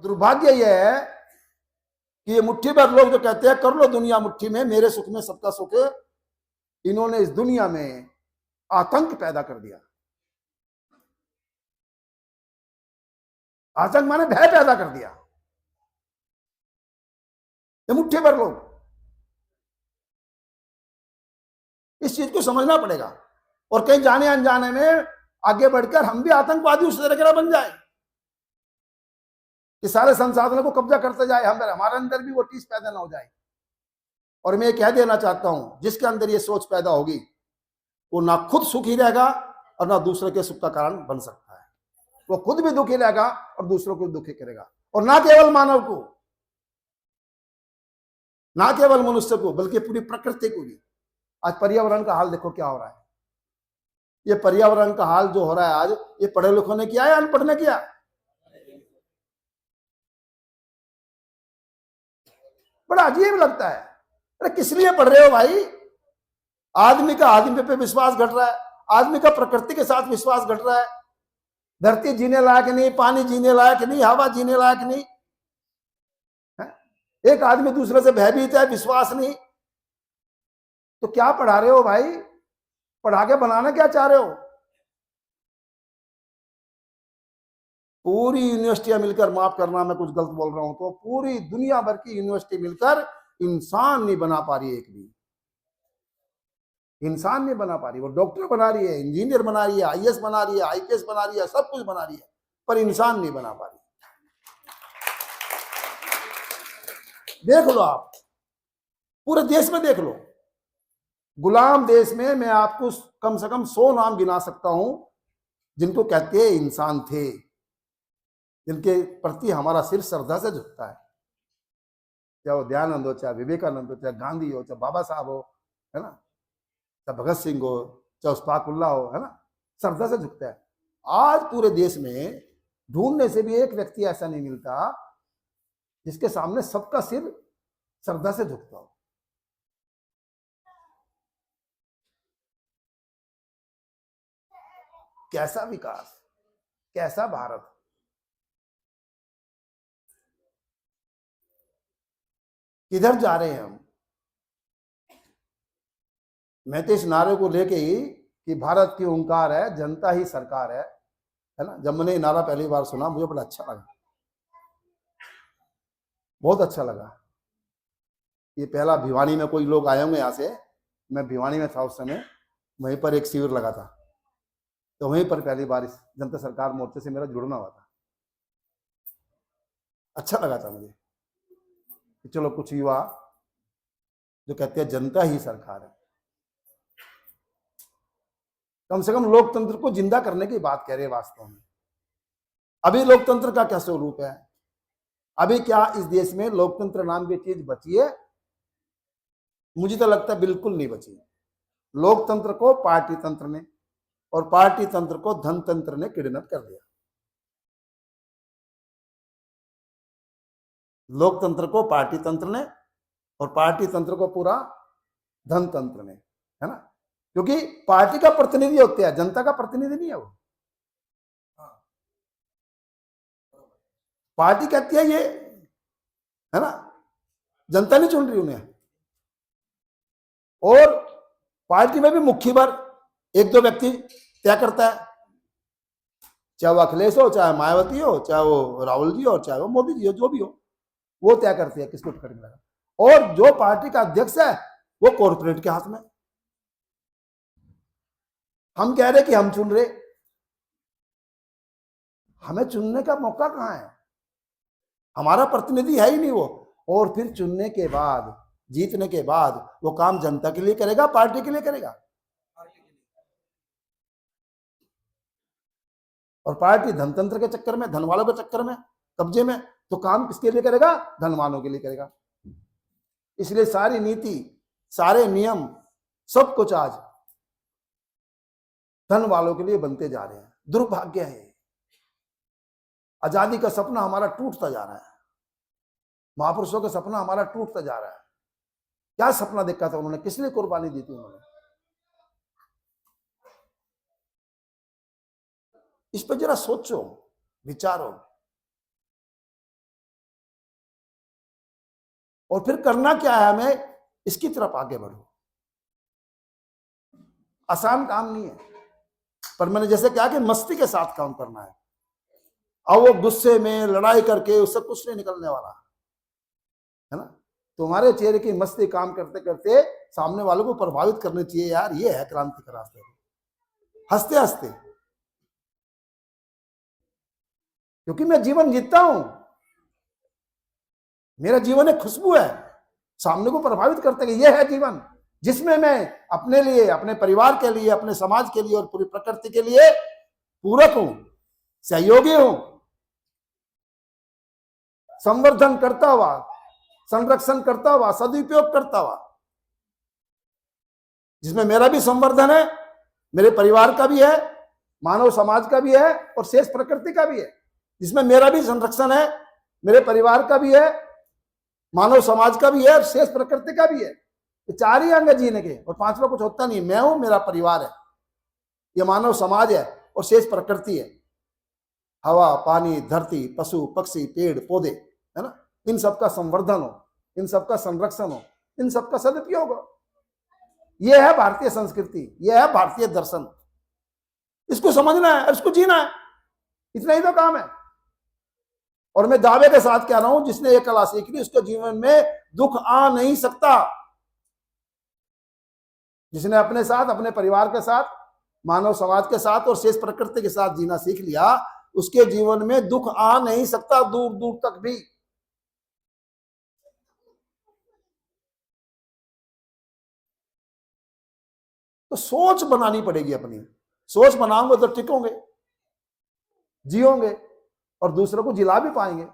दुर्भाग्य यह है कि ये मुट्ठी भर लोग जो कहते हैं कर लो दुनिया मुट्ठी में, मेरे सुख में सबका सुख, इन्होंने इस दुनिया में आतंक पैदा कर दिया। आतंक माने भय पैदा कर दिया। ये मुट्ठी भर लोग, इस चीज को समझना पड़ेगा। और कहीं जाने अनजाने में आगे बढ़कर हम भी आतंकवादी उस तरह का बन जाए कि सारे संसाधनों को कब्जा करते जाए, हमारे अंदर भी वो चीज पैदा ना हो जाए। और मैं कह देना चाहता हूं, जिसके अंदर ये सोच पैदा होगी वो ना खुद सुखी रहेगा और ना दूसरे के सुख का कारण बन सकता है। वो खुद भी दुखी रहेगा और दूसरों को दुखी करेगा। और ना केवल मानव को, ना केवल मनुष्य को, बल्कि पूरी प्रकृति को भी। आज पर्यावरण का हाल देखो क्या हो रहा है। ये पर्यावरण का हाल जो हो रहा है आज, ये पढ़े लिखों ने किया है, अनपढ़ ने किया? बड़ा अजीब लगता है। अरे किस लिए पढ़ रहे हो भाई? आदमी का आदमी पे विश्वास घट रहा है, आदमी का प्रकृति के साथ विश्वास घट रहा है। धरती जीने लायक नहीं, पानी जीने लायक नहीं, हवा जीने लायक नहीं है? एक आदमी दूसरे से भयभीत है, विश्वास नहीं। तो क्या पढ़ा रहे हो भाई? पढ़ा के बनाना क्या चाह रहे हो? पूरी यूनिवर्सिटियां मिलकर, माफ करना मैं कुछ गलत बोल रहा हूं तो, पूरी दुनिया भर की यूनिवर्सिटी मिलकर इंसान नहीं बना पा रही। एक भी इंसान नहीं बना पा रही। वो डॉक्टर बना रही है, इंजीनियर बना रही है, आईएएस बना रही है, आईपीएस बना रही है, सब कुछ बना रही है, पर इंसान नहीं बना पा रही। देख लो आप, पूरे देश में देख लो। गुलाम देश में मैं आपको कम से कम 100 नाम गिना सकता हूं जिनको कहते हैं इंसान थे, जिनके प्रति हमारा सिर श्रद्धा से झुकता है। चाहे वो दयानंद हो, चाहे विवेकानंद हो, चाहे गांधी हो, चाहे बाबा साहब हो, है ना, चाहे भगत सिंह हो, चाहे उस्ताकुल्ला हो, है ना, श्रद्धा से झुकता है। आज पूरे देश में ढूंढने से भी एक व्यक्ति ऐसा नहीं मिलता जिसके सामने सबका सिर श्रद्धा से झुकता हो। कैसा विकास, कैसा भारत! किधर जा रहे हैं हम? मैं तो इस नारे को लेके ही कि भारत की ओंकार है, जनता ही सरकार है ना, जब मैंने ये नारा पहली बार सुना मुझे बड़ा अच्छा लगा, बहुत अच्छा लगा। ये पहला भिवानी में कोई लोग आए होंगे यहाँ से, मैं भिवानी में था उस समय, वहीं पर एक शिविर लगा था, तो वहीं पर पहली बार इस जनता सरकार मोर्चे से मेरा जुड़ना हुआ था। अच्छा लगा था मुझे कि चलो कुछ युवा जो कहते हैं जनता ही सरकार है, कम से कम लोकतंत्र को जिंदा करने की बात कह रहे हैं वास्तव में। अभी लोकतंत्र का क्या स्वरूप है? अभी क्या इस देश में लोकतंत्र नाम की चीज बची है? मुझे तो लगता है बिल्कुल नहीं बची। लोकतंत्र को पार्टी तंत्र ने और पार्टी तंत्र को धन तंत्र ने किडनैप कर दिया। लोकतंत्र को पार्टी तंत्र ने और पार्टी तंत्र को पूरा धन तंत्र ने, है ना, क्योंकि पार्टी का प्रतिनिधि होते हैं, जनता का प्रतिनिधि नहीं है वो। पार्टी कहती है ये, है ना, जनता नहीं चुन रही उन्हें। और पार्टी में भी मुट्ठी भर एक दो व्यक्ति तय करता है, चाहे वो अखिलेश हो, चाहे मायावती हो, चाहे वो राहुल जी हो, चाहे वो मोदी जी हो, जो भी हो, वो तय करते हैं किसको टिकट मिलेगा। और जो पार्टी का अध्यक्ष है वो कॉर्पोरेट के हाथ में। हम कह रहे कि हम चुन रहे, हमें चुनने का मौका कहां है? हमारा प्रतिनिधि है ही नहीं वो। और फिर चुनने के बाद, जीतने के बाद वो काम जनता के लिए करेगा, पार्टी के लिए करेगा? और पार्टी धनतंत्र के चक्कर में, धन वालों के चक्कर में, कब्जे में, तो काम किसके लिए करेगा? धनवानों के लिए करेगा। इसलिए सारी नीति, सारे नियम, सब कुछ आज धन वालों के लिए बनते जा रहे हैं। दुर्भाग्य है। आजादी का सपना हमारा टूटता जा रहा है, महापुरुषों का सपना हमारा टूटता जा रहा है। क्या सपना देखा था उन्होंने, किस लिए कुर्बानी दी थी उन्होंने? इस पर जरा सोचो, विचारो। और फिर करना क्या है, हमें इसकी तरफ आगे बढ़ो। आसान काम नहीं है, पर मैंने जैसे कहा कि मस्ती के साथ काम करना है। अब वो गुस्से में लड़ाई करके उससे कुछ नहीं निकलने वाला है ना। तुम्हारे चेहरे की मस्ती काम करते करते सामने वालों को प्रभावित करनी चाहिए। यार ये है क्रांति का रास्ता, हंसते हंसते, क्योंकि मैं जीवन जीता हूं, मेरा जीवन एक खुशबू है सामने को प्रभावित करते। ये है जीवन जिसमें मैं अपने लिए, अपने परिवार के लिए, अपने समाज के लिए और पूरी प्रकृति के लिए पूरक हूं, सहयोगी हूं, संवर्धन करता हुआ, संरक्षण करता हुआ, सदुपयोग करता हुआ, जिसमें मेरा भी संवर्धन है, मेरे परिवार का भी है, मानव समाज का भी है और शेष प्रकृति का भी है। जिसमें मेरा भी संरक्षण है, मेरे परिवार का भी है, मानव समाज का भी है और शेष प्रकृति का भी है। ये चार ही अंग है जीने के, और पांचवा कुछ होता नहीं। मैं हूं, मेरा परिवार है, ये मानव समाज है और शेष प्रकृति है। हवा, पानी, धरती, पशु पक्षी, पेड़ पौधे, है ना। इन सबका संवर्धन हो, इन सबका संरक्षण हो, इन सबका सदुपयोग हो। यह है भारतीय संस्कृति, यह है भारतीय दर्शन। इसको समझना है और इसको जीना है, इतना ही तो काम है। और मैं दावे के साथ कह रहा हूं, जिसने ये कला सीख ली उसके जीवन में दुख आ नहीं सकता। जिसने अपने साथ, अपने परिवार के साथ, मानव समाज के साथ और शेष प्रकृति के साथ जीना सीख लिया, उसके जीवन में दुख आ नहीं सकता दूर दूर तक भी। तो सोच बनानी पड़ेगी अपनी। सोच बनाओगे तो टिकोगे, जियोगे और दूसरों को जिला भी पाएंगे।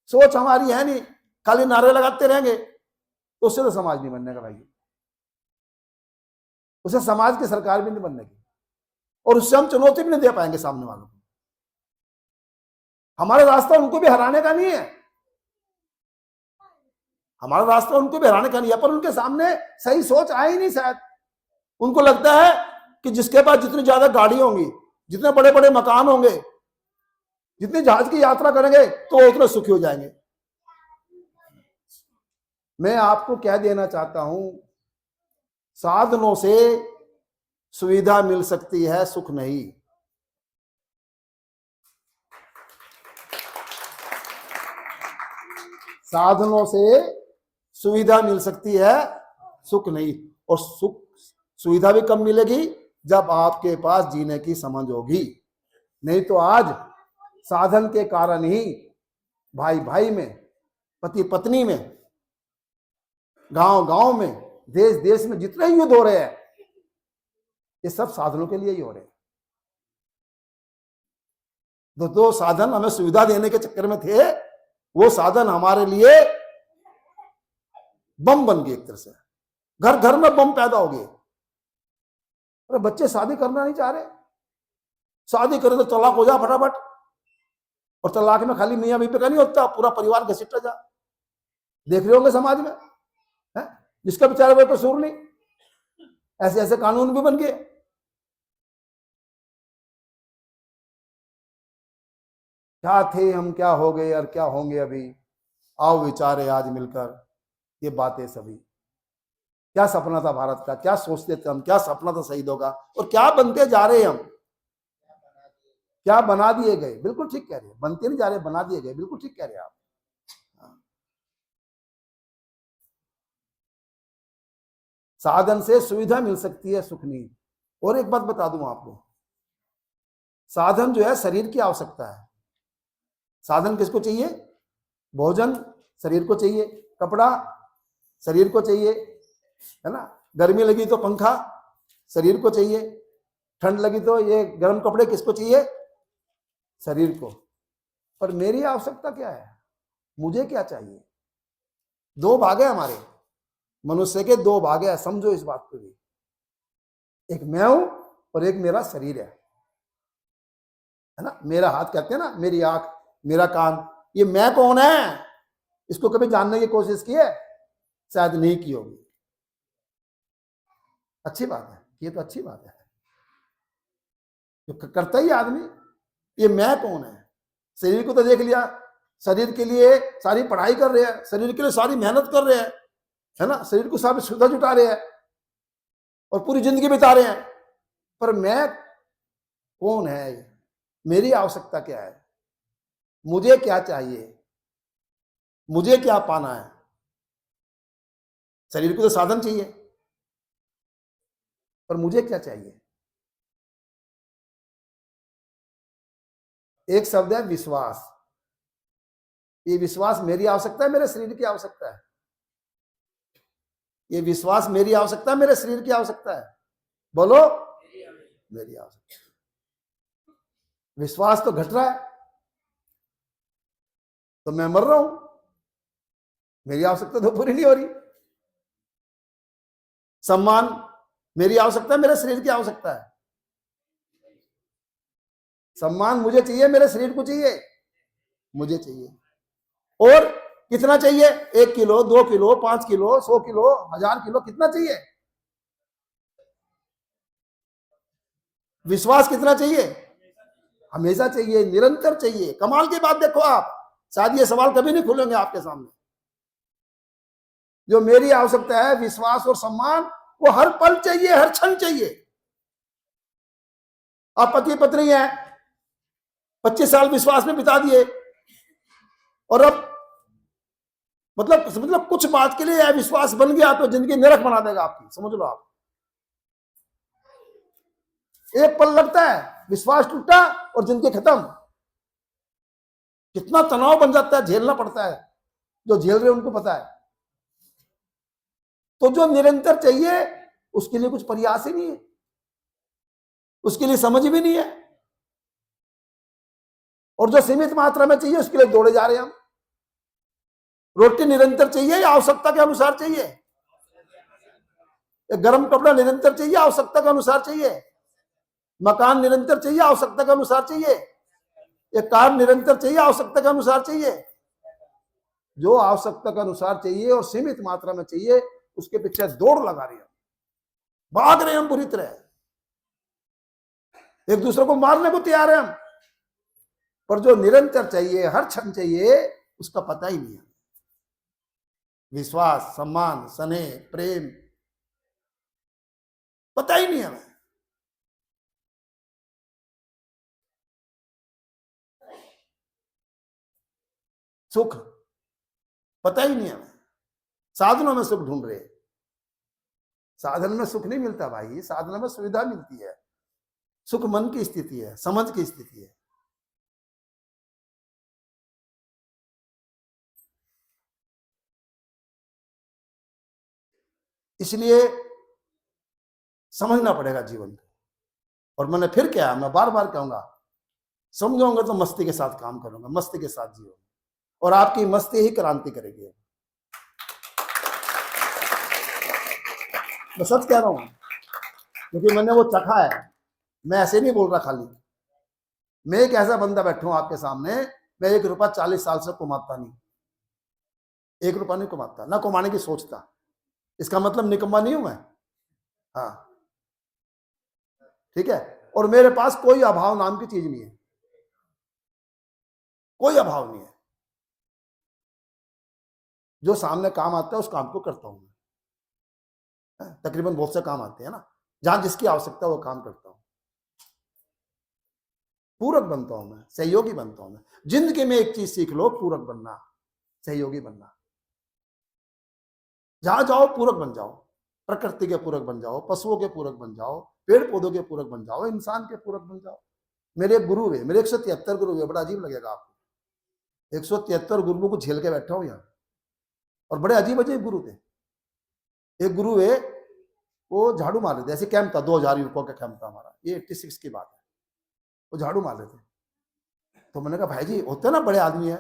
सोच हमारी है नहीं, खाली नारे लगाते रहेंगे तो उससे तो समाज नहीं बनने का भाई, उसे समाज की सरकार भी नहीं बनने की, और उससे हम चुनौती भी नहीं दे पाएंगे सामने वालों को। हमारा रास्ता उनको भी हराने का नहीं है, हमारा रास्ता उनको भी हराने का नहीं है, पर उनके सामने सही सोच आई नहीं शायद। उनको लगता है कि जिसके पास जितनी ज्यादा गाड़ी होंगी, जितने बड़े बड़े मकान होंगे, जितनी जहाज की यात्रा करेंगे तो उतने सुखी हो जाएंगे। मैं आपको क्या देना चाहता हूं, साधनों से सुविधा मिल सकती है, सुख नहीं। साधनों से सुविधा मिल सकती है, सुख नहीं। और सुख, सुविधा भी कब मिलेगी, जब आपके पास जीने की समझ होगी। नहीं तो आज साधन के कारण ही भाई भाई में, पति पत्नी में, गांव गांव में, देश देश में जितने युद्ध हो रहे हैं, ये सब साधनों के लिए ही हो रहे हैं। दो साधन हमें सुविधा देने के चक्कर में थे, वो साधन हमारे लिए बम बन गए। एक तरह से घर घर में बम पैदा हो गए। अरे बच्चे शादी करना नहीं चाह रहे, शादी करें तो तलाक हो जा फटाफट, और तलाक में खाली मियां बीवी का नहीं होता, पूरा परिवार घसीटा जा। देख रहे होंगे समाज में, है जिसका बेचारे कोई कसूर नहीं, ऐसे ऐसे कानून भी बन गए। क्या थे हम, क्या हो गए और क्या होंगे अभी, आओ विचारे आज मिलकर ये बातें सभी। क्या सपना था भारत का, क्या सोचते थे हम, क्या सपना था शहीदों का, और क्या बनते जा रहे हैं हम, क्या बना दिए गए। बिल्कुल ठीक कह रहे हैं, बनते नहीं जा रहे, बना दिए गए। बिल्कुल ठीक कह रहे हैं आप। साधन से सुविधा मिल सकती है, सुख नहीं। और एक बात बता दूं आपको, साधन जो है शरीर की आवश्यकता है। साधन किसको चाहिए, भोजन शरीर को चाहिए, कपड़ा शरीर को चाहिए, है ना। गर्मी लगी तो पंखा शरीर को चाहिए, ठंड लगी तो ये गर्म कपड़े किसको चाहिए, शरीर को। पर मेरी आवश्यकता क्या है, मुझे क्या चाहिए। दो भाग है हमारे मनुष्य के, दो भाग है, समझो इस बात को भी। एक मैं हूं और एक मेरा शरीर है ना। मेरा हाथ कहते हैं ना, मेरी आंख, मेरा कान, ये मैं कौन है, इसको कभी जानने की कोशिश की है, शायद नहीं की होगी। अच्छी बात है, ये तो अच्छी बात है, जो करता ही आदमी। ये मैं कौन है, शरीर को तो देख लिया, शरीर के लिए सारी पढ़ाई कर रहे हैं, शरीर के लिए सारी मेहनत कर रहे हैं, है ना, शरीर को सारी सुविधा जुटा रहे हैं और पूरी जिंदगी बिता रहे हैं। पर मैं कौन है, मेरी आवश्यकता क्या है, मुझे क्या चाहिए, मुझे क्या पाना है। शरीर को तो साधन चाहिए, पर मुझे क्या चाहिए। एक शब्द है विश्वास। ये विश्वास मेरी आवश्यकता है, मेरे शरीर की आवश्यकता है। ये विश्वास मेरी आवश्यकता है, मेरे शरीर की आवश्यकता है। बोलो, मेरी आवश्यकता। विश्वास तो घट रहा है तो मैं मर रहा हूं, मेरी आवश्यकता तो पूरी नहीं हो रही। सम्मान मेरी आवश्यकता है, मेरे शरीर की आवश्यकता है। सम्मान मुझे चाहिए, मेरे शरीर को चाहिए, मुझे चाहिए। और कितना चाहिए, 1 kilo, 2 kilo, 5 kilo, 100 kilo, 1000 kilo, कितना चाहिए। विश्वास कितना चाहिए, हमेशा चाहिए, निरंतर चाहिए। कमाल की बात देखो आप, शायद ये सवाल कभी नहीं खुलेंगे आपके सामने। जो मेरी आवश्यकता है, विश्वास और सम्मान, वो हर पल चाहिए, हर क्षण चाहिए। आप पति पत्नी हैं, 25 साल विश्वास में बिता दिए और अब मतलब कुछ बात के लिए विश्वास बन गया तो जिंदगी नरक बना देगा आपकी, समझ लो आप। एक पल लगता है, विश्वास टूटा और जिंदगी खत्म। कितना तनाव बन जाता है, झेलना पड़ता है। जो झेल रहे उनको पता है। तो जो निरंतर चाहिए उसके लिए कुछ प्रयास ही नहीं है, उसके लिए समझ भी नहीं है। और जो सीमित मात्रा में चाहिए उसके लिए दौड़े जा रहे हैं हम। रोटी निरंतर चाहिए या आवश्यकता के अनुसार चाहिए। एक गर्म कपड़ा निरंतर चाहिए, आवश्यकता के अनुसार चाहिए। मकान निरंतर चाहिए, आवश्यकता के अनुसार चाहिए। एक कार निरंतर चाहिए, आवश्यकता के अनुसार चाहिए। जो आवश्यकता के अनुसार चाहिए और सीमित मात्रा में चाहिए उसके पीछे दौड़ लगा रहे हैं, भाग रहे हैं हम बुरी तरह। एक दूसरे को मारने को तैयार है हम। पर जो निरंतर चाहिए, हर क्षण चाहिए, उसका पता ही नहीं है। विश्वास, सम्मान, स्नेह, प्रेम, पता ही नहीं हमें। सुख पता ही नहीं हमें। साधनों में सुख ढूंढ रहे। साधन में सुख नहीं मिलता भाई, साधन में सुविधा मिलती है। सुख मन की स्थिति है, समझ की स्थिति है। इसलिए समझना पड़ेगा जीवन को। और मैंने फिर क्या, मैं बार बार कहूंगा, समझोगे तो मस्ती के साथ काम करूंगा, मस्ती के साथ जियो और आपकी मस्ती ही क्रांति करेगी। मैं सच कह रहा हूं क्योंकि मैंने वो चखा है। मैं ऐसे नहीं बोल रहा खाली। मैं एक ऐसा बंदा बैठा हूं आपके सामने, मैं 1 रुपया 40 साल से कमाता नहीं, 1 रुपया नहीं कमाता, ना कमाने की सोचता। इसका मतलब निकम्मा नहीं हूं मैं। हाँ, ठीक है। और मेरे पास कोई अभाव नाम की चीज नहीं है, कोई अभाव नहीं है। जो सामने काम आता है उस काम को करता हूं मैं। तकरीबन बहुत से काम आते हैं ना, जहां जिसकी आवश्यकता वो काम करता हूं। पूरक बनता हूं मैं, सहयोगी बनता हूं मैं। जिंदगी में एक चीज सीख लो, पूरक बनना, सहयोगी बनना। जहां जाओ पूरक बन जाओ। प्रकृति के पूरक बन जाओ, पशुओं के पूरक बन जाओ, पेड़ पौधों के पूरक बन जाओ, इंसान के पूरक बन जाओ। मेरे एक गुरु है, मेरे 173 गुरु है। बड़ा अजीब लगेगा आपको, 173 गुरुओं को झेल के बैठा हूं यहाँ। और बड़े अजीब अजीब गुरु थे। एक गुरु है, वो झाड़ू मार रहे थे, ऐसे कैंप था, 2000 युवकों का कैंप था हमारा, ये 86 की बात है। वो झाड़ू मार रहे थे। तो मैंने कहा भाई जी, होते ना बड़े आदमी है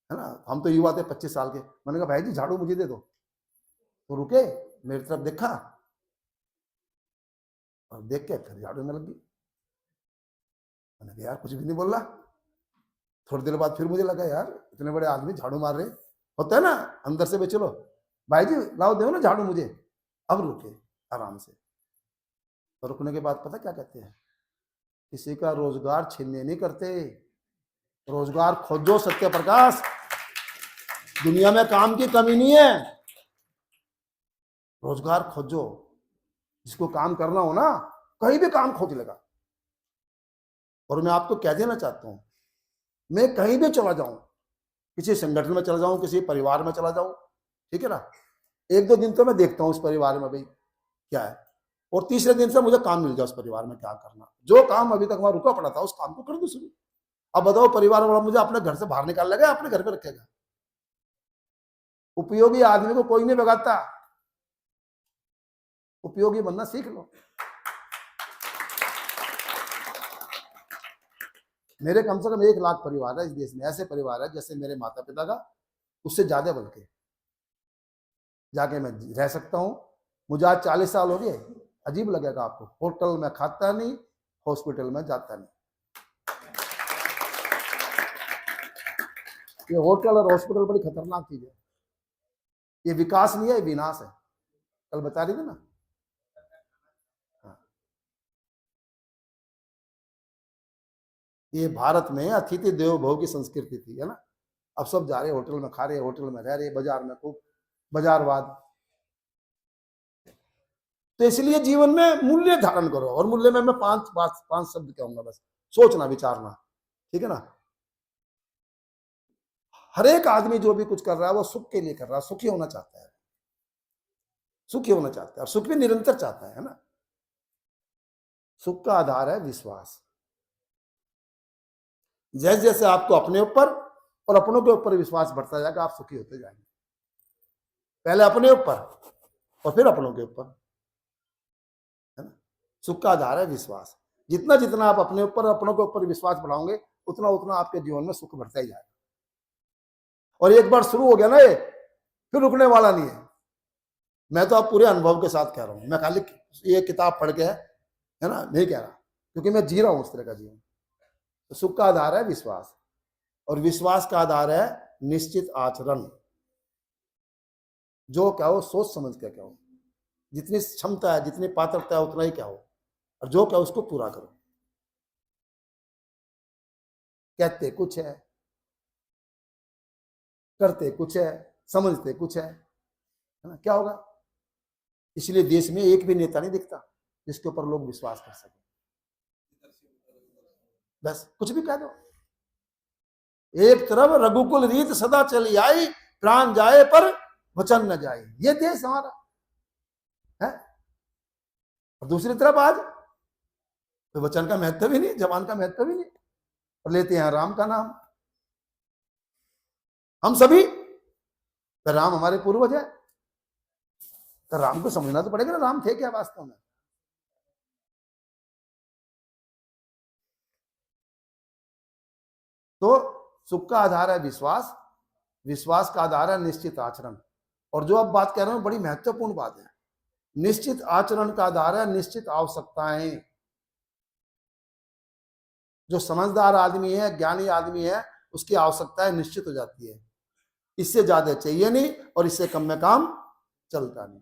ना, हम तो युवा थे 25 साल के। मैंने कहा भाई जी झाड़ू मुझे दे दो। तो रुके, मेरी तरफ देखा और देख के फिर झाड़ू में लग गई। मैंने कहा यार कुछ भी नहीं बोल रहा। थोड़ी देर बाद फिर मुझे लगा यार इतने बड़े आदमी झाड़ू मार रहे, होता है ना अंदर से, चलो भाई जी लाओ, दो ना झाड़ू मुझे। अब रुके आराम से। और रुकने के बाद पता क्या कहते हैं, किसी का रोजगार छीनने नहीं करते, रोजगार खोजो सत्य प्रकाश। दुनिया में काम की कमी नहीं है, रोजगार खोजो। जिसको काम करना हो ना, कहीं भी काम खोज लेगा। और मैं आपको कह देना चाहता हूं, मैं कहीं भी चला जाऊं, किसी संगठन में चला जाऊं, किसी परिवार में चला जाऊं, ठीक है ना, एक दो दिन तो मैं देखता हूं उस परिवार में भाई क्या है, और तीसरे दिन से मुझे काम मिल जाए उस परिवार में क्या करना। जो काम अभी तक वहां रुका पड़ा था उस काम को कर दो शुरू। अब बताओ, परिवार वाला मुझे अपने घर से बाहर निकाल लेगा, अपने घर पे रखेगा? उपयोगी आदमी को कोई नहीं भगाता, उपयोगी बनना सीख लो। मेरे कम से कम 1 लाख परिवार है इस देश में, ऐसे परिवार है जैसे मेरे माता पिता का, उससे ज्यादा बल्कि जाके मैं रह सकता हूं। मुझे आज 40 साल हो गए। अजीब लगेगा आपको, होटल में खाता नहीं, हॉस्पिटल में जाता नहीं। ये होटल और हॉस्पिटल बड़ी खतरनाक चीज है। ये विकास नहीं है, ये विनाश है। कल बता रही थी ना। ये भारत में अतिथि देवो भव की संस्कृति थी, है ना। अब सब जा रहे होटल में, खा रहे, होटल में रह रहे, बाजार में खूब बाजारवाद। तो इसलिए जीवन में मूल्य धारण करो। और मूल्य में मैं पांच शब्द कहूंगा बस। सोचना, विचारना, ठीक है ना। हर एक आदमी जो भी कुछ कर रहा है वो सुख के लिए कर रहा है, सुखी होना चाहता है, सुखी होना चाहता है, और सुख भी निरंतर चाहता है ना। सुख का आधार है विश्वास। जैसे जैसे आपको अपने ऊपर और अपनों के ऊपर विश्वास बढ़ता जाएगा, आप सुखी होते जाएंगे। पहले अपने ऊपर और फिर अपनों के ऊपर, है ना। सुख का आधार है विश्वास। जितना जितना आप अपने ऊपर, अपनों के ऊपर विश्वास बढ़ाओगे, उतना उतना आपके जीवन में सुख बढ़ता ही जाएगा। और एक बार शुरू हो गया ना ये, फिर रुकने वाला नहीं है। मैं तो आप पूरे अनुभव के साथ कह रहा हूं, मैं खाली ये किताब पढ़ के है ना नहीं कह रहा, क्योंकि मैं जी रहा हूं उस तरह का जीवन। तो सुख का आधार है विश्वास, और विश्वास का आधार है निश्चित आचरण। जो क्या हो सोच समझ के क्या हो, जितनी क्षमता है, जितनी पात्रता है, उतना ही क्या हो, और जो क्या उसको पूरा करो। कहते कुछ है, करते कुछ है, समझते कुछ है ना। क्या होगा? इसलिए देश में एक भी नेता नहीं दिखता जिसके ऊपर लोग विश्वास कर सके। बस कुछ भी कह दो। एक तरफ रघुकुल रीत सदा चली आई, प्राण जाए पर वचन न जाए, ये देश हमारा है। और दूसरी तरफ आज तो वचन का महत्व भी नहीं, जवान का महत्व भी नहीं, और लेते हैं राम का नाम। हम सभी, तो राम हमारे पूर्वज है, तो राम को समझना तो पड़ेगा ना, राम थे क्या वास्तव में। तो सुख का आधार है विश्वास, विश्वास का आधार है निश्चित आचरण। और जो अब बात कह रहा हूं बड़ी महत्वपूर्ण बात है। निश्चित आचरण का आधार है निश्चित आवश्यकताएं। जो समझदार आदमी है, ज्ञानी आदमी है, उसकी आवश्यकताएं निश्चित हो जाती है। इससे ज्यादा चाहिए नहीं और इससे कम में काम चलता नहीं,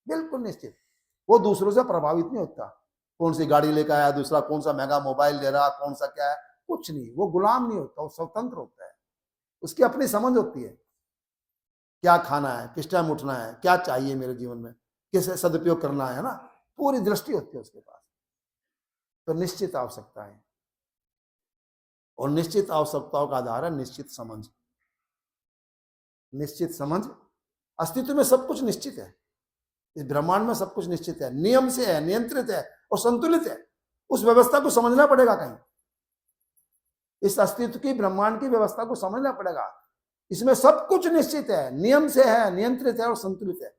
बिल्कुल निश्चित। वो दूसरों से प्रभावित नहीं होता, कौन सी गाड़ी लेकर आया दूसरा, कौन सा महंगा मोबाइल ले रहा, कौन सा क्या है, कुछ नहीं। वो गुलाम नहीं होता, वो स्वतंत्र होता है। उसकी अपनी समझ होती है, क्या खाना है, किस टाइम उठना है, क्या चाहिए मेरे जीवन में, किसे सदुपयोग करना है ना, पूरी दृष्टि होती है उसके पास। तो निश्चित आवश्यकताएं, और निश्चित आवश्यकताओं का आधार है निश्चित समझ। निश्चित समझ, अस्तित्व में सब कुछ निश्चित है, इस ब्रह्मांड में सब कुछ निश्चित है, नियम से है, नियंत्रित है और संतुलित है। उस व्यवस्था को समझना पड़ेगा कहीं, इस अस्तित्व की, ब्रह्मांड की व्यवस्था को समझना पड़ेगा। इसमें सब कुछ निश्चित है, नियम से है, नियंत्रित है और संतुलित है।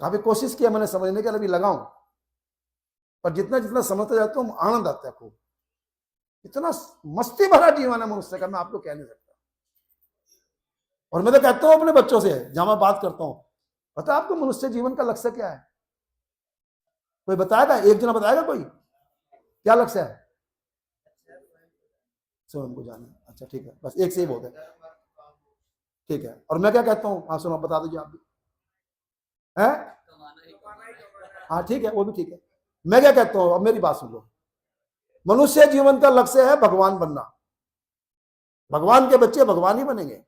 काफी कोशिश किया मैंने समझने के लिए, अभी लगाऊं, पर जितना जितना समझते जाता हूं आनंद आता है खूब। इतना मस्ती भरा जीवन है मनुष्य का, मैं आपको कह नहीं सकता। और मैं तो कहता हूं अपने बच्चों से जहां मैं बात करता हूं, पता आपको मनुष्य जीवन का लक्ष्य क्या है? कोई बताएगा? एक जना बताएगा कोई? क्या लक्ष्य है? स्वयं को जाने। अच्छा ठीक है, बस एक से ही बहुत है, ठीक है। और मैं क्या कहता हूं? हाँ सुनो, बता दीजिए आप भी है। हाँ ठीक है, वो भी ठीक है। मैं क्या कहता हूं, अब मेरी बात सुन लो। मनुष्य जीवन का लक्ष्य है भगवान बनना। भगवान के बच्चे भगवान ही बनेंगे।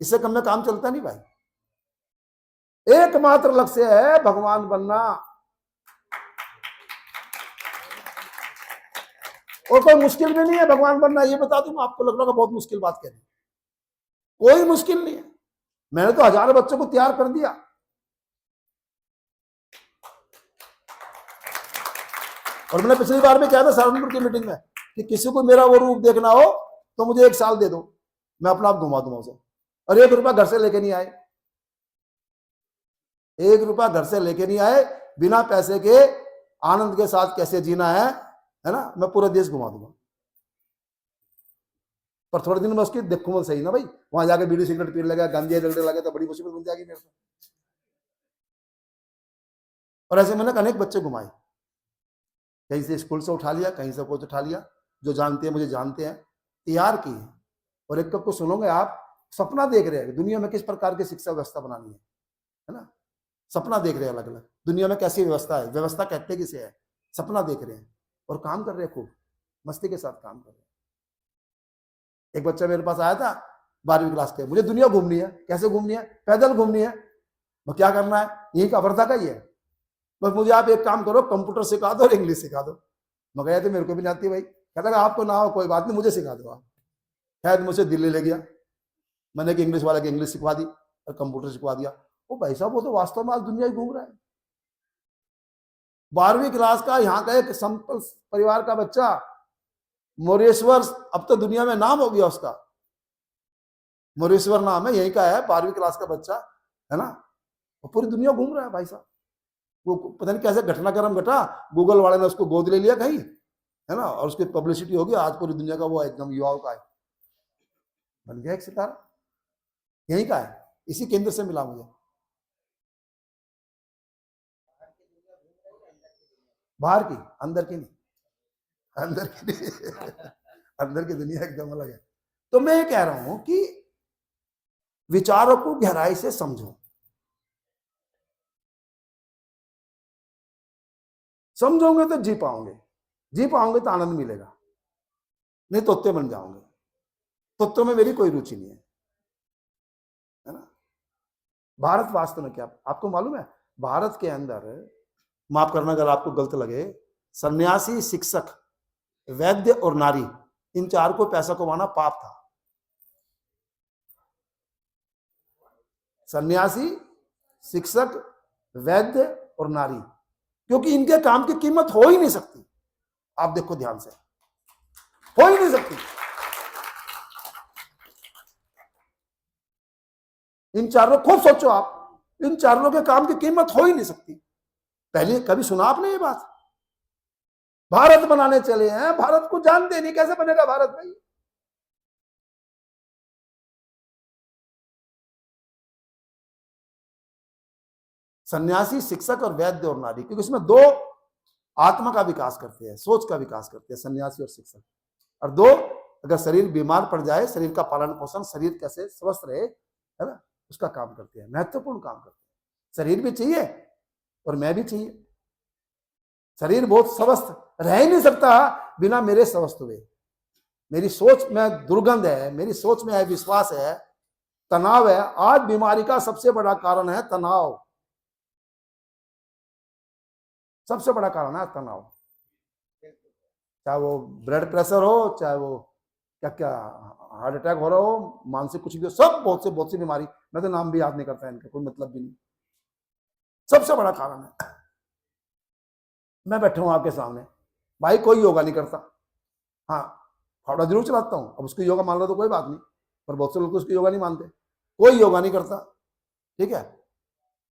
इससे कम में काम चलता नहीं भाई। एकमात्र लक्ष्य है भगवान बनना, और कोई मुश्किल भी नहीं है भगवान बनना। ये बता दूं आपको, लग रहा है बहुत मुश्किल बात कह रही, कोई मुश्किल नहीं है। मैंने तो हजारों बच्चों को तैयार कर दिया। और मैंने पिछली बार भी कहा था सहारनपुर की मीटिंग में कि किसी को मेरा वो रूप देखना हो तो मुझे 1 साल दे दो, मैं अपना आप घुमा दूंगा उसे। और 1 रुपया घर से लेके नहीं आए, 1 रुपया घर से लेके नहीं आए, बिना पैसे के आनंद के साथ कैसे जीना है ना, मैं पूरा देश घुमा दूंगा। पर थोड़े दिन में उसकी देखूंगा सही ना भाई, वहां जाके बीड़ी सिगरेट पीने लगा, गांजा जलने लगा तो बड़ी मुसीबत बन जाएगी मेरे को। और ऐसे मैंने अनेक बच्चे घुमाए, कहीं से स्कूल से उठा लिया, कहीं से कोच उठा लिया, जो जानते हैं मुझे जानते हैं, तैयार किए। और एक को सुनोगे आप, सपना देख रहे हैं दुनिया में किस प्रकार की शिक्षा व्यवस्था बनानी है ना, सपना देख रहे हैं अलग अलग दुनिया में कैसी व्यवस्था है, व्यवस्था कहते किसे है, सपना देख रहे हैं और काम कर रहे हैं, खूब मस्ती के साथ काम कर रहे हैं। एक बच्चा मेरे पास आया था 12वीं क्लास के, मुझे दुनिया घूमनी है। कैसे घूमनी है? पैदल घूमनी है। वो क्या करना है, यही का वर्धा का ही है, बस मुझे आप एक काम करो, कंप्यूटर सिखा दो और इंग्लिश सिखा दो। मैं कहा तो मेरे को भी नहीं आती भाई। कहता है आपको ना हो कोई बात नहीं, मुझे सिखा दो आप। शायद मुझे दिल्ली ले गया, मैंने कि इंग्लिश वाला की इंग्लिश सिखवा दी और कंप्यूटर सिखवा दिया। वो भाई साहब वो तो वास्तव में आज दुनिया ही घूम रहा है। 12वीं क्लास का यहाँ का एक सिंपल परिवार का बच्चा, मोरेश्वर, अब तो दुनिया में नाम हो गया उसका, मोरेश्वर नाम है, यहीं का है, 12वीं क्लास का बच्चा है ना, वो पूरी दुनिया घूम रहा है भाई साहब। वो पता नहीं कैसे घटनाक्रम घटा, गूगल वाले ने उसको गोद ले लिया कहीं है ना, और उसकी पब्लिसिटी होगी, आज पूरी दुनिया का वो एकदम युवाओं का है, बन गया एक सितारा, यहीं का है, इसी केंद्र से मिला मुझे। बाहर की, अंदर की नहीं, अंदर की नहीं अंदर की दुनिया एकदम अलग है। तो मैं ये कह रहा हूं कि विचारों को गहराई से समझो, समझोगे तो जी पाओगे, जी पाओगे तो आनंद मिलेगा, नहीं तोते बन जाओगे। तोतों में मेरी कोई रुचि नहीं है ना। भारत वास्तव में क्या आपको मालूम है, भारत के अंदर, माफ करना अगर आपको गलत लगे, सन्यासी, शिक्षक, वैद्य और नारी, इन 4 को पैसा कमाना पाप था। सन्यासी, शिक्षक, वैद्य और नारी, क्योंकि इनके काम की कीमत हो ही नहीं सकती। आप देखो ध्यान से, हो ही नहीं सकती। इन 4 खूब सोचो आप, इन 4 के काम की कीमत हो ही नहीं सकती। पहले कभी सुना आपने ये बात? भारत बनाने चले हैं, भारत को जानते नहीं, कैसे बनेगा भारत भाई? सन्यासी, शिक्षक और वैद्य और नारी, क्योंकि इसमें 2 आत्मा का विकास करते हैं, सोच का विकास करते हैं, सन्यासी और शिक्षक। और 2, अगर शरीर बीमार पड़ जाए, शरीर का पालन पोषण, शरीर कैसे स्वस्थ रहे है ना, उसका काम करते हैं, महत्वपूर्ण काम करते हैं। शरीर भी चाहिए और मैं भी चाहिए। शरीर बहुत स्वस्थ रह ही नहीं सकता बिना मेरे स्वस्थ हुए। मेरी सोच में दुर्गंध है, मेरी सोच में अविश्वास है, तनाव है। आज बीमारी का सबसे बड़ा कारण है तनाव, सबसे बड़ा कारण है तनाव। चाहे वो ब्लड प्रेशर हो, चाहे वो क्या क्या हार्ट अटैक हो रहा हो, मानसिक कुछ भी हो, सब बहुत सी बीमारी, मैं तो नाम भी याद नहीं करता इनका, कोई मतलब भी नहीं, सबसे बड़ा कारण है। मैं बैठा हूं आपके सामने, भाई कोई योगा नहीं करता, हाँ फावड़ा जरूर चलाता हूं, अब उसको योगा मान लो तो कोई बात नहीं, पर बहुत से लोग तो उसको योगा नहीं मानते। कोई योगा नहीं करता, ठीक है,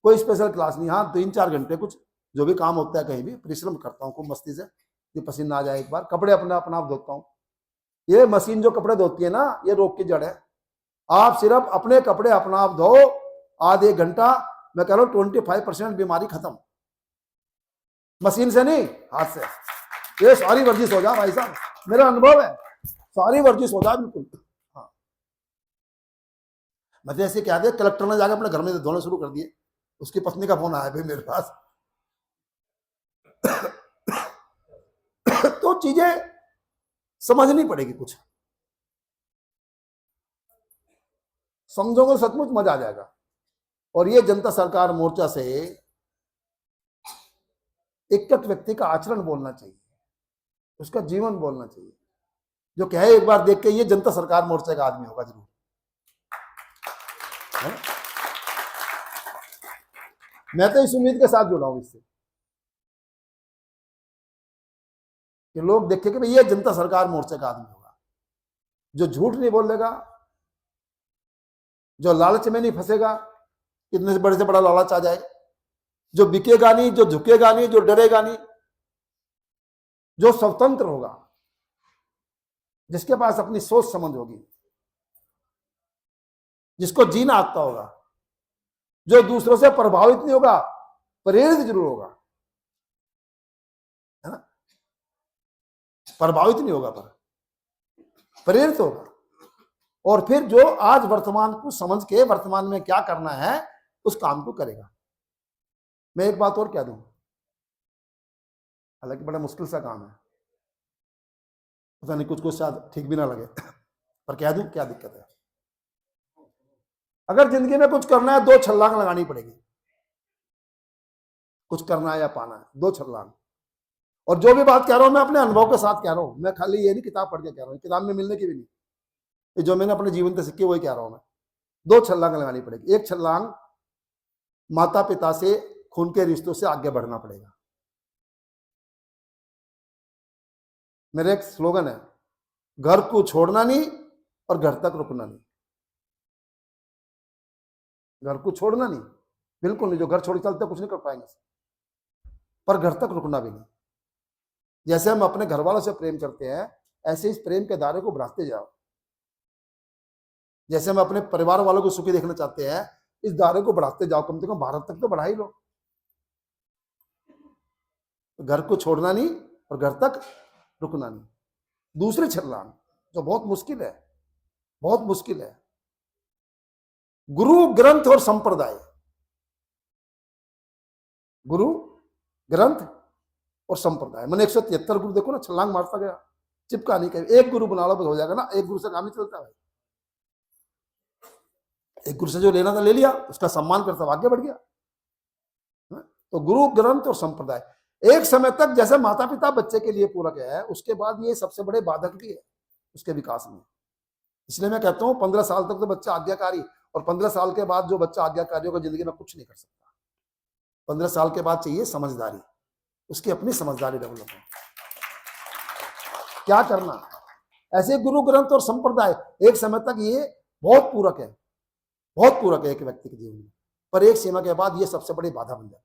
कोई स्पेशल क्लास नहीं, हाँ 3-4 घंटे कुछ जो भी काम होता है कहीं भी परिश्रम करता हूँ खूब मस्ती से, ये पसीना आ जाए एक बार, कपड़े अपने अपना आप धोता हूँ। ये मशीन जो कपड़े धोती है ना, ये रोग की जड़ है। आप सिर्फ अपने कपड़े अपना आप धो, आधे घंटा, मैं कह रहा हूँ 25% बीमारी खत्म, मशीन से नहीं, हाथ से। ये सारी वर्जिश हो जाए भाई साहब, मेरा अनुभव है, सारी वर्जिश हो जाए बिल्कुल। हाँ, मैं ऐसे क्या दिया, कलेक्टर ने जाकर अपने घर में धोने शुरू कर दिए, उसकी पत्नी का फोन आया भाई मेरे पास। तो चीजें समझनी पड़ेगी, कुछ समझोगे सचमुच मजा आ जाएगा। और ये जनता सरकार मोर्चा से एक व्यक्ति का आचरण बोलना चाहिए, उसका जीवन बोलना चाहिए, जो कहे एक बार देख के ये जनता सरकार मोर्चा का आदमी होगा जरूर, है? मैं तो इस उम्मीद के साथ जुड़ा हूं इससे कि लोग देखें कि भाई ये जनता सरकार मोर्चे का आदमी होगा, जो झूठ नहीं बोलेगा, जो लालच में नहीं फंसेगा, कितने से बड़े लालच आ जाए, जो बिकेगा नहीं, जो झुकेगा नहीं, जो डरेगा नहीं, जो स्वतंत्र होगा, जिसके पास अपनी सोच समझ होगी, जिसको जीना आता होगा, जो दूसरों से प्रभावित नहीं होगा, प्रेरित जरूर होगा, है ना? प्रभावित नहीं होगा पर प्रेरित होगा। और फिर जो आज वर्तमान को समझ के वर्तमान में क्या करना है उस काम को करेगा। मैं एक बात और कह दूं, हालांकि बड़ा मुश्किल सा काम है, पता नहीं कुछ शायद ठीक भी ना लगे, पर कह दूं क्या दिक्कत है। अगर जिंदगी में कुछ करना है, 2 छलांग लगानी पड़ेगी। कुछ करना है या पाना है, 2 छलांग। और जो भी बात कह रहा हूं मैं अपने अनुभव के साथ कह रहा हूं, मैं खाली ये नहीं किताब पढ़ के कह रहा हूं, किताब में मिलने की भी नहीं, ये जो मैंने अपने जीवन से सीखी वही कह रहा हूं मैं। 2 छलांग लगानी पड़ेगी। एक छलांग माता पिता से, खून के रिश्तों से आगे बढ़ना पड़ेगा। मेरा एक स्लोगन है, घर को छोड़ना नहीं और घर तक रुकना नहीं। घर को छोड़ना नहीं, बिल्कुल नहीं, जो घर छोड़ चलते कुछ नहीं कर पाएंगे, पर घर तक रुकना भी नहीं। जैसे हम अपने घर वालों से प्रेम करते हैं, ऐसे इस प्रेम के दायरे को बढ़ाते जाओ। जैसे हम अपने परिवार वालों को सुखी देखना चाहते हैं, इस दायरे को बढ़ाते जाओ, कम से कम भारत तक तो बढ़ा ही लो। घर को छोड़ना नहीं और घर तक रुकना नहीं। दूसरी छलांग जो बहुत मुश्किल है, बहुत मुश्किल है, गुरु ग्रंथ और संप्रदाय। गुरु ग्रंथ और संप्रदाय, मैंने 173 गुरु देखो ना, छलांग मारता गया, चिपका नहीं। कहीं एक गुरु बना लो बस हो जाएगा ना, एक गुरु से काम नहीं चलता भाई। एक गुरु से जो लेना था ले लिया, उसका सम्मान करता आगे बढ़ गया। तो गुरु ग्रंथ और संप्रदाय एक समय तक जैसे माता पिता बच्चे के लिए पूरक है, उसके बाद ये सबसे बड़े बाधक भी है उसके विकास में। इसलिए मैं कहता हूं 15 साल तक तो बच्चा आज्ञाकारी, और 15 साल के बाद जो बच्चा आज्ञाकारी होगा जिंदगी में कुछ नहीं कर सकता। 15 साल के बाद चाहिए समझदारी, उसकी अपनी समझदारी डेवलप हो, क्या करना। ऐसे गुरु ग्रंथ और संप्रदाय एक समय तक ये बहुत पूरक है, बहुत पूरक है एक व्यक्ति के जीवन में, पर एक सीमा के बाद ये सबसे बड़ी बाधा बन जाती है,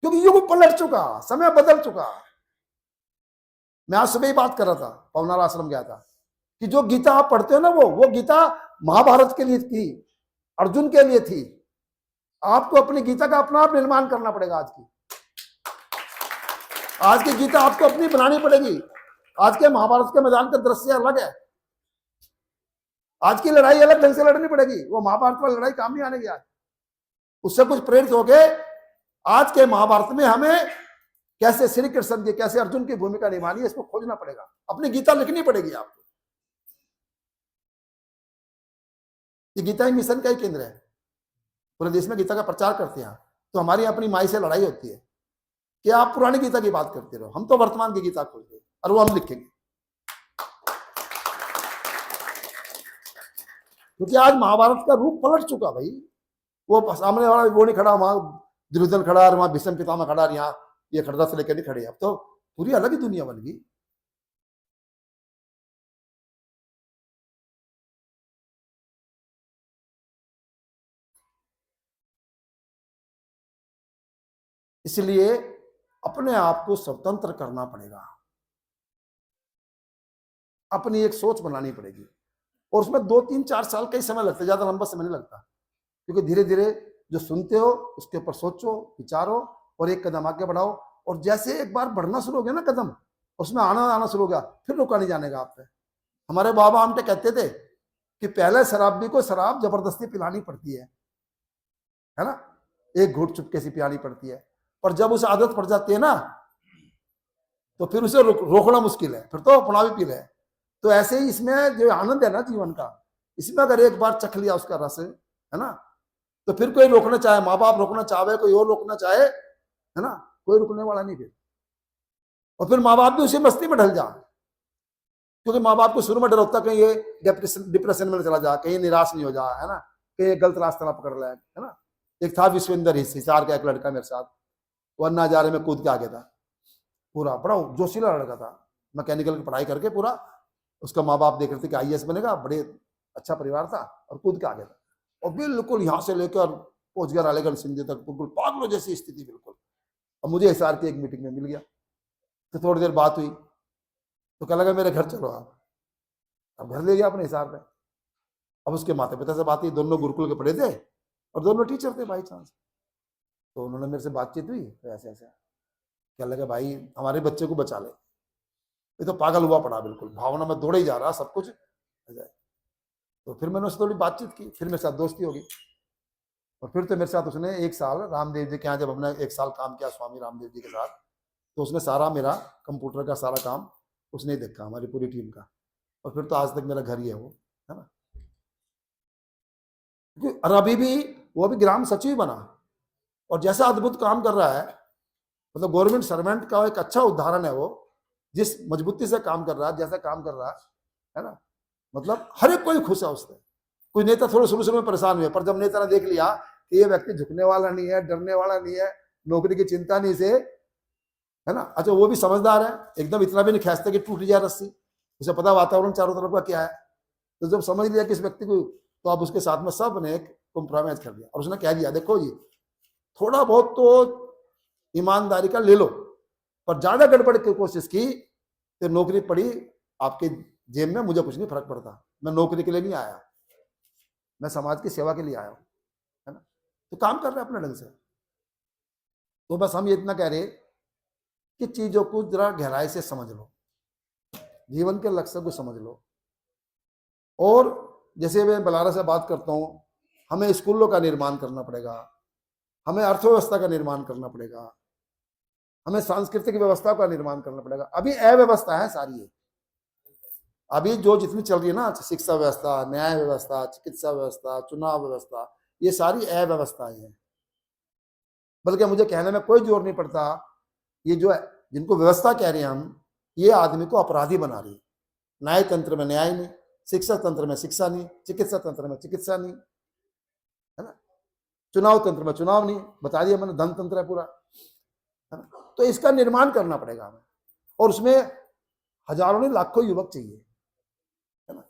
क्योंकि युग पलट चुका, समय बदल चुका। मैं आज सुबह ही बात कर रहा था, पवनार आश्रम गया था, कि जो गीता आप पढ़ते हो ना, वो गीता महाभारत के लिए थी, अर्जुन के लिए थी। आपको अपनी गीता का अपना आप निर्माण करना पड़ेगा। आज की गीता आपको अपनी बनानी पड़ेगी। आज के महाभारत के मैदान का दृश्य अलग है, आज की लड़ाई अलग ढंग से लड़नी पड़ेगी। वो महाभारत वाली लड़ाई काम नहीं आने की। आज उससे कुछ प्रेरित होके आज के महाभारत में हमें कैसे श्री कृष्ण की, कैसे अर्जुन की भूमिका निभानी है, इसको खोजना पड़ेगा, अपनी गीता लिखनी पड़ेगी आपको। ये गीता ही मिशन का ही केंद्र है, पूरे देश में गीता का प्रचार करते हैं। तो हमारी अपनी माई से लड़ाई होती है कि आप पुरानी गीता की बात करते रहो, हम तो वर्तमान की गीता खोज रहे और वो हम लिखेंगे। क्योंकि आज महाभारत का रूप पलट चुका भाई। वो सामने वाला वो नहीं खड़ा, वहां दुर्योधन खड़ा, वहां भीष्म पितामह खड़ा, यहाँ ये खड़दा से लेकर नहीं खड़े। अब तो पूरी अलग ही दुनिया बन गई। इसलिए अपने आप को स्वतंत्र करना पड़ेगा, अपनी एक सोच बनानी पड़ेगी, और उसमें 2-3-4 साल का ही समय लगता है, ज्यादा लंबा समय नहीं लगता। क्योंकि धीरे धीरे जो सुनते हो उसके ऊपर सोचो, विचारो और एक कदम आगे बढ़ाओ। और जैसे एक बार बढ़ना शुरू हो गया ना कदम, उसमें आना शुरू हो गया, फिर रुका नहीं जाने का आप पे। हमारे बाबा आमटे कहते थे कि पहले शराबी को शराब जबरदस्ती पिलानी पड़ती है ना, एक घूंट चुपके से पिलानी पड़ती है, पर जब उसे आदत पड़ जाती है ना, तो फिर उसे रोकना मुश्किल है, फिर तो अपना भी पी ले। तो ऐसे ही इसमें जो आनंद है ना जीवन का, इसमें अगर एक बार चख लिया उसका रस, है ना, तो फिर कोई रोकना चाहे, माँ बाप रोकना चाहे, कोई और रोकना चाहे, है ना, कोई रुकने वाला नहीं फिर। और फिर माँ बाप भी उसी मस्ती में ढल जा, क्योंकि माँ बाप को शुरू में डर होता कहीं ये डिप्रेशन में चला जा, कहीं निराश नहीं हो जा, है ना, कहीं गलत रास्ता ना पकड़ ले, है ना। एक था विश्वेंद्र हिसार का एक लड़का मेरे साथ, वो अन्ना हजारे में कूद के आ गया था, पूरा बड़ा जोशीला लड़का था, मैकेनिकल की पढ़ाई करके पूरा, उसका माँ बाप देख रहे थे कि आईएएस बनेगा, बड़े अच्छा परिवार था, और कूद के आ गया था, और बिल्कुल यहाँ से लेकर पहुंच गया रालेगढ़ सिंधी तक, बिल्कुल पागलों जैसी स्थिति बिल्कुल। अब मुझे हिसार की एक मीटिंग में मिल गया, तो थोड़ी देर बात हुई, तो कह लगा मेरे घर चलो आप, अब घर ले गया अपने हिसार में। अब उसके माता पिता से बात हुई, दोनों गुरुकुल के पढ़े थे और दोनों टीचर थे बाई चांस, तो उन्होंने मेरे से बातचीत हुई, तो ऐसे ऐसे क्या लगा भाई हमारे बच्चे को बचा ले, ये तो पागल हुआ पड़ा बिल्कुल, भावना में दौड़े ही जा रहा सब कुछ। तो फिर मैंने उससे थोड़ी बातचीत की, फिर मेरे साथ दोस्ती होगी, और फिर तो मेरे साथ उसने 1 साल रामदेव जी के यहाँ, जब हमने 1 साल काम किया स्वामी रामदेव जी के साथ, तो उसने सारा मेरा कंप्यूटर का सारा काम उसने ही देखा, हमारी पूरी टीम का, और फिर तो आज तक मेरा घर ही है वो, है ना। और अभी भी वो भी ग्राम सचिव बना, और जैसा अद्भुत काम कर रहा है, मतलब गवर्नमेंट सर्वेंट का एक अच्छा उदाहरण है वो, जिस मजबूती से काम कर रहा है, जैसा काम कर रहा है ना, मतलब हर एक कोई खुश है उससे। कोई नेता थोड़े शुरू शुरू में परेशान हुए, पर जब नेता ने देख लिया कि ये व्यक्ति झुकने वाला नहीं है, डरने वाला नहीं है, नौकरी की चिंता नहीं से, है ना, अच्छा वो भी समझदार है, एकदम इतना भी नहीं खींचता कि टूट जाए रस्सी, उसे पता वातावरण चारों तरफ का क्या है, तो जब समझ लिया कि इस व्यक्ति को, तो अब उसके साथ में सब ने एक कॉम्प्रोमाइज कर दिया, और उसने कह दिया देखो जी थोड़ा बहुत तो ईमानदारी का ले लो, पर ज्यादा गड़बड़ की कोशिश की तो नौकरी पड़ी आपके जेब में, मुझे कुछ नहीं फर्क पड़ता, मैं नौकरी के लिए नहीं आया, मैं समाज की सेवा के लिए आया हूं, है ना। तो काम कर रहे हैं अपने ढंग से। तो बस हम ये इतना कह रहे कि चीजों को जरा गहराई से समझ लो, जीवन के लक्ष्य को समझ लो, और जैसे मैं बलारा से बात करता हूं, हमें स्कूलों का निर्माण करना पड़ेगा, हमें अर्थव्यवस्था का निर्माण करना पड़ेगा, हमें सांस्कृतिक व्यवस्था का निर्माण करना पड़ेगा। अभी अव्यवस्था है सारी है, अभी जो जितनी चल रही है ना, शिक्षा व्यवस्था, न्याय व्यवस्था, चिकित्सा व्यवस्था, चुनाव व्यवस्था, ये सारी अव्यवस्थाएं हैं। बल्कि मुझे कहने में कोई जोर नहीं पड़ता, ये जो है जिनको व्यवस्था कह रहे हैं हम, ये आदमी को अपराधी बना रही है। न्याय तंत्र में न्याय नहीं, शिक्षा तंत्र में शिक्षा नहीं, चिकित्सा तंत्र में चिकित्सा नहीं, है ना, चुनाव तंत्र में चुनाव नहीं, बता दिया मैंने, धन तंत्र है पूरा, है ना। तो इसका निर्माण करना पड़ेगा हमें, और उसमें हजारों नहीं लाखों युवक चाहिए, है ना,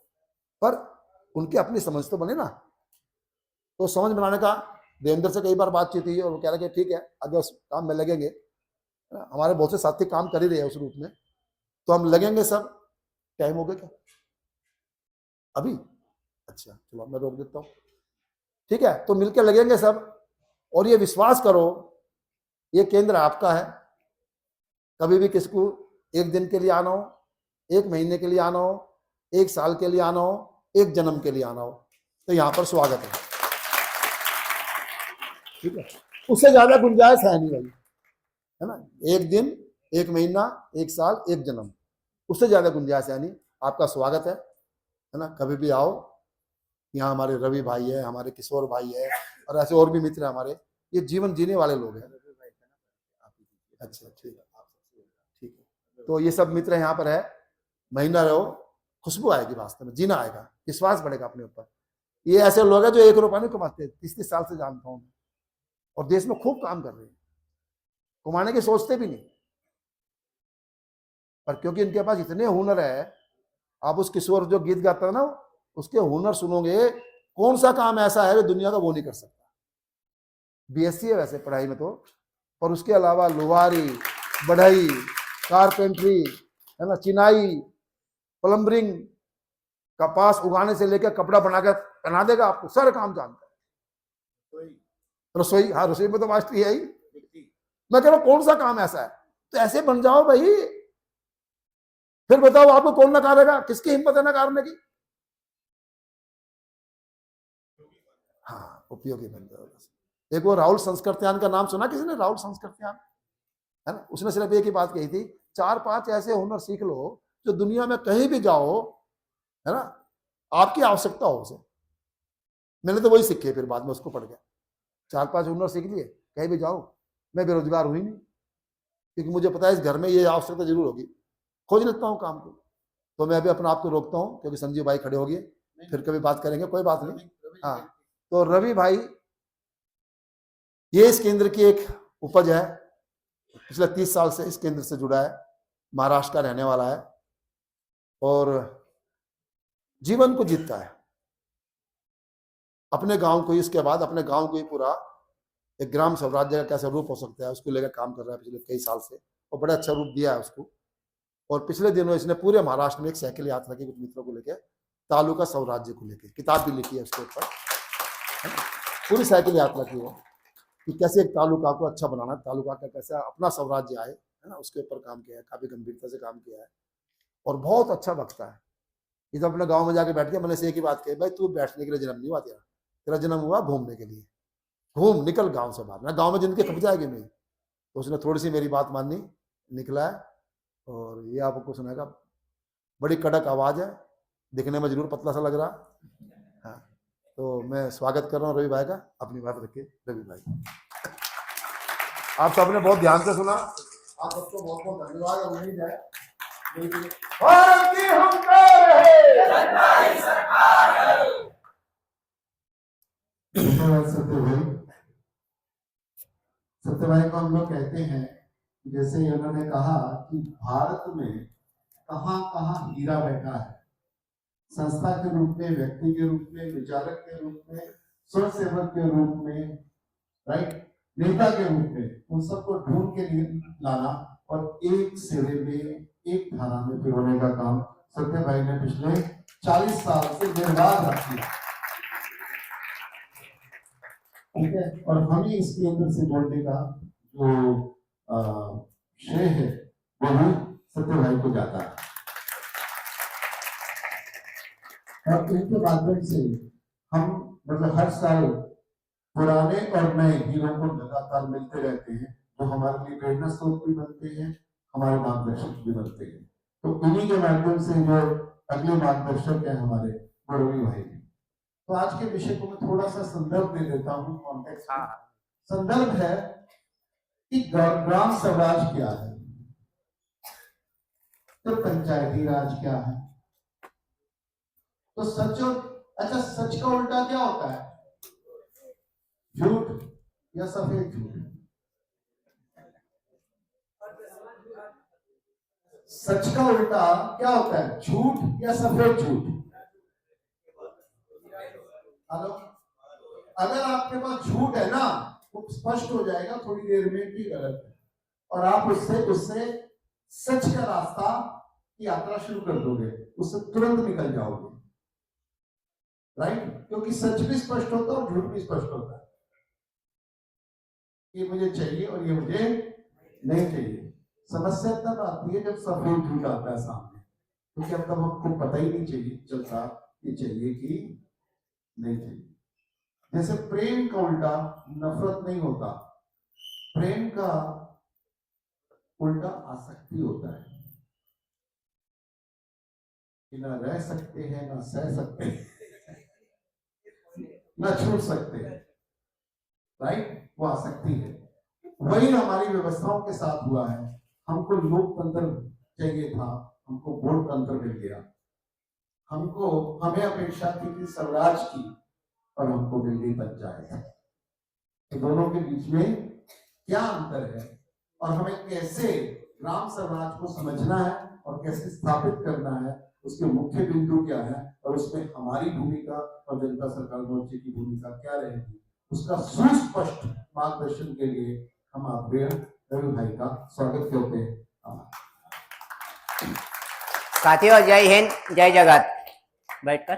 पर उनकी अपनी समझ तो बने ना। तो समझ बनाने का देवेंद्र से कई बार बातचीत हुई, और वो कह रहे कि ठीक है अगर उस काम में लगेंगे, हमारे बहुत से साथी काम कर ही रहे हैं उस रूप में, तो हम लगेंगे सब। टाइम हो गया क्या अभी? अच्छा चलो मैं रोक देता हूँ, ठीक है। तो मिलकर लगेंगे सब, और ये विश्वास करो ये केंद्र आपका है। कभी भी किसी को 1 दिन के लिए आना हो, 1 महीने के लिए आना हो, 1 साल के लिए आना हो, 1 जन्म के लिए आना हो, तो यहाँ पर स्वागत है, ठीक है। उससे ज्यादा गुंजाइश है नहीं भाई, है ना। 1 दिन, 1 महीना, 1 साल, 1 जन्म, उससे ज्यादा गुंजाइश है नहीं। आपका स्वागत है ना, कभी भी आओ। यहाँ हमारे रवि भाई है, हमारे किशोर भाई है, और ऐसे और भी मित्र हैं हमारे, ये जीवन जीने वाले लोग हैं। अच्छा ठीक है, ठीक है। तो ये सब मित्र यहाँ पर है, महीना रहो, खुशबू आएगी, वास्तव में जीना आएगा, विश्वास बढ़ेगा अपने ऊपर। ये ऐसे लोग हैं जो 1 रुपया नहीं कमाते, 30-30 साल से जानता हूँ, और देश में खूब काम कर रहे हैं, कमाने की सोचते भी नहीं, पर क्योंकि इनके पास इतने हुनर है। आप उस किशोर जो गीत गाता है ना, उसके हुनर सुनोगे, कौन सा काम ऐसा है जो दुनिया का वो नहीं कर सकता। बीएससी है वैसे पढ़ाई में तो, पर उसके अलावा लोहारी, बढ़ई, कारपेंट्री, है ना, चिनाई, प्लम्बरिंग, कपास उगाने से लेकर कपड़ा बनाकर पहना देगा आपको, सारे काम जानता है। रसोई, हाँ रसोई में तो मास्टरी है ही। मैं कह रहा हूं कौन सा काम ऐसा है, तो ऐसे बन जाओ भाई, फिर बताओ आपको कौन नकारेगा, किसकी हिम्मत है नकारने की। हाँ उपयोगी बन जाओ। एक वो राहुल संस्कृत्यान का नाम सुना किसी ने? राहुल संस्कृत्यान, है ना, उसने सिर्फ एक ही बात कही थी, 4-5 ऐसे हुनर सीख लो जो दुनिया में कहीं भी जाओ, है ना, आपकी आवश्यकता हो उसे। मैंने तो वही सीखे, फिर बाद में उसको पढ़ गया, 4-5 हुनर सीख लिए, कहीं भी जाओ। मैं बेरोजगार हुई नहीं, क्योंकि मुझे पता है इस घर में ये आवश्यकता जरूर होगी, खोज लेता हूँ काम को। तो मैं अभी अपने आप को रोकता हूँ, क्योंकि संजीव भाई खड़े हो गए, फिर कभी बात करेंगे, कोई बात नहीं। हाँ, तो रवि भाई, ये इस केंद्र की एक उपज है, पिछले 30 साल से इस केंद्र से जुड़ा है, महाराष्ट्र का रहने वाला है और जीवन को जीतता है अपने गांव को ही। इसके बाद अपने गांव को ही पूरा एक ग्राम स्वराज्य का कैसा रूप हो सकता है उसको लेकर काम कर रहा है पिछले कई साल से, और बड़ा अच्छा रूप दिया है उसको। और पिछले दिनों इसने पूरे महाराष्ट्र में एक साइकिल यात्रा की, कुछ मित्रों को लेकर, तालुका स्वराज्य को लेकर किताब भी लिखी है उसके ऊपर, पूरी साइकिल यात्रा की वो, कि कैसे एक तालुका को अच्छा बनाना, तालुका का कैसे अपना स्वराज्य आए, है ना, उसके ऊपर काम किया है, काफी गंभीरता से काम किया है और बहुत अच्छा बखता है। ये तो अपने गांव में जाके बैठ के मैंने से एक ही बात कही, भाई तू बैठने के लिए जन्म नहीं हुआ, तेरा जन्म हुआ घूमने के लिए, घूम, निकल गांव से बाहर, ना गांव में जिंदगी खप जाएगी नहीं। तो उसने थोड़ी सी मेरी बात मानी, निकला है और ये आपको सुनाएगा। बड़ी कड़क आवाज है, दिखने में जरूर पतला सा लग रहा। हाँ, तो मैं स्वागत कर रहा हूँ रवि भाई का। अपनी बात रखिए रवि भाई। आप सबने बहुत ध्यान से सुना, आप सबको बहुत बहुत धन्यवाद। और उम्मीद है सत्यभाई को हम लोग कहते हैं, जैसे उन्होंने कहा कि भारत में कहां कहां हीरा बैठा है, संस्था के रूप में, व्यक्ति के रूप में, विचारक के रूप में, स्वयं सेवक के रूप में, राइट, नेता के रूप में, उन सबको ढूंढ के लिए लाना और एक सिरे में, एक धारा में पिरोने का काम सत्यभाई ने पिछले 40 साल से निर्वाध रखी। ठीक है, और हमें इस केंद्र से जोड़ने का जो श्रेय है वो भी सत्यभाई को जाता है। और इनके माध्यम से हम मतलब हर साल पुराने और नए हीरों को लगातार मिलते रहते हैं, जो हमारे लिए प्रेरणा स्रोत भी बनते हैं, हमारे मार्गदर्शक भी बनते हैं। तो इन्हीं के माध्यम से जो अगले मार्गदर्शक है हमारे, वो रवि भाई हैं। तो आज के विषय को मैं थोड़ा सा संदर्भ दे देता हूँ, कॉन्टेक्स्ट। संदर्भ है कि ग्राम स्वराज क्या है, तो पंचायती राज क्या है, तो सच और अच्छा, सच का उल्टा क्या होता है, झूठ या सफेद झूठ। सच का उल्टा क्या होता है, झूठ या सफेद झूठ। हेलो, अगर आपके पास झूठ है ना, तो स्पष्ट हो जाएगा थोड़ी देर में कि गलत है, और आप उससे सच का रास्ता की यात्रा शुरू कर दोगे, उससे तुरंत निकल जाओगे, राइट। क्योंकि सच भी स्पष्ट होता है और झूठ भी स्पष्ट होता है, ये मुझे चाहिए और ये मुझे नहीं चाहिए। समस्या तब आती है जब सफेद झूठ आता है सामने, क्योंकि अब तब हमको पता ही नहीं चाहिए चलता कि चाहिए कि नहीं चाहिए। जैसे प्रेम का उल्टा नफरत नहीं होता, प्रेम का उल्टा आसक्ति होता है, कि ना रह सकते हैं, ना सह सकते हैं, ना छूट सकते हैं, राइट, वो आसक्ति है। वही हमारी व्यवस्थाओं के साथ हुआ है। हमको लोकतंत्र चाहिए था, हमको वोट तंत्र मिल गया, हमें अपेक्षा थी कि स्वराज की, और हमको मिल गई पंचायत। तो दोनों के बीच में क्या अंतर है, और हमें कैसे ग्राम स्वराज को समझना है और कैसे स्थापित करना है, उसके मुख्य बिंदु क्या है, और उसमें हमारी भूमिका और जनता सरकार मोर्चे की भूमिका क्या रहेगी, उसका सुस्पष्ट मार्गदर्शन के लिए हम आपके रवि भाई का स्वागत करते हैं। साथियों, जय हिंद, जय जगत। बैठकर